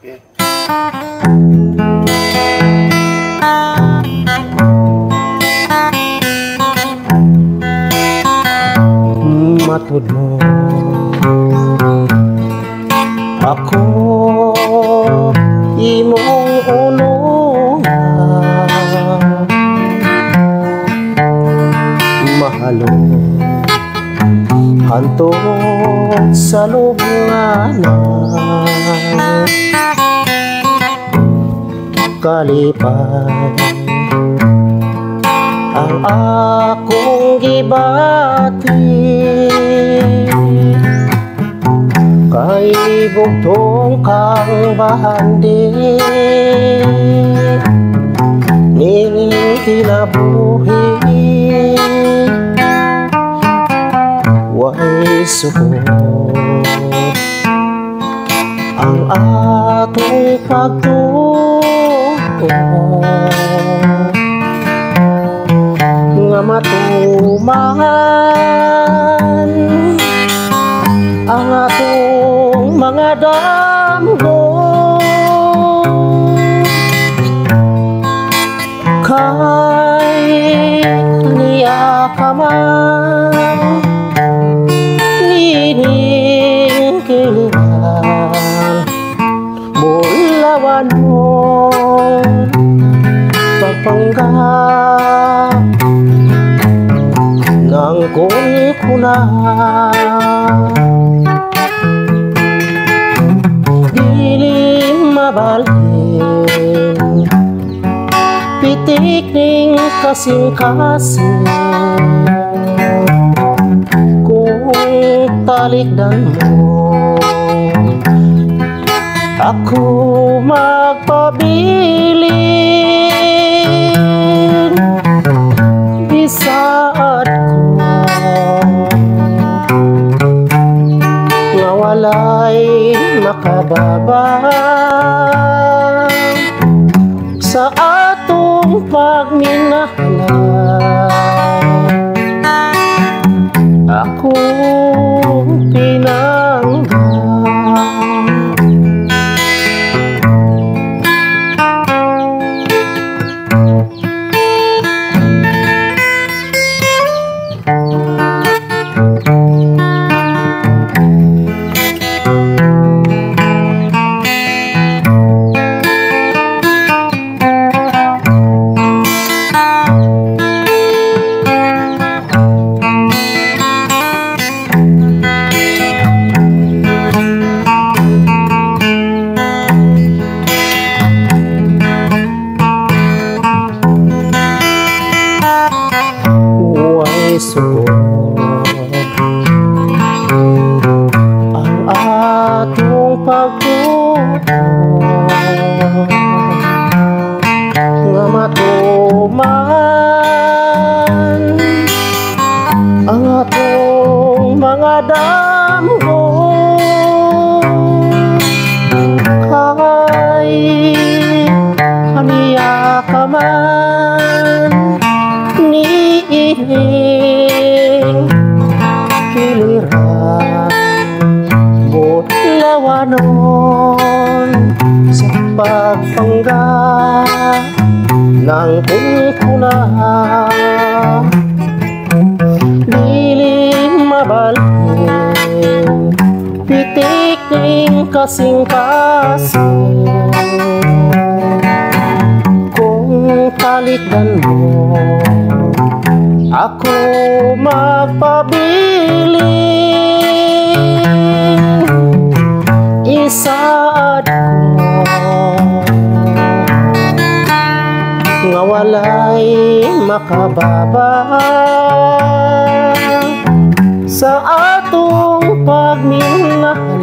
Okay. Matud mo ako imong unungan, mahalo hantod sa lubnganan, kalipay ang akong gibati, kay bugtong kang bahandi ning kinabuhi, way sukod ang atong pagtuo, nga matuman ang atong mga damgo, kay niya ka man nining kilihan, bulawan mo pagpanggap ng kunkunan, dili mabalhin pitik ning kasing-kasing, kung talikdan mo ako magpabilin, bisaad ko nga walay makababang sa atong pagminahalan, akong pinanggan. Sukod ang atong pagtuo, nga matuman ang atong mga damgo, kay aniya ka man niining kiliran, bulawanon sa pagpanggap ng kunkunan, dili mabalhin pitik ning kasing-kasing, kung talikdan mo ako magpabilin, isaad ko nga walay makababang sa atong pagminahalan,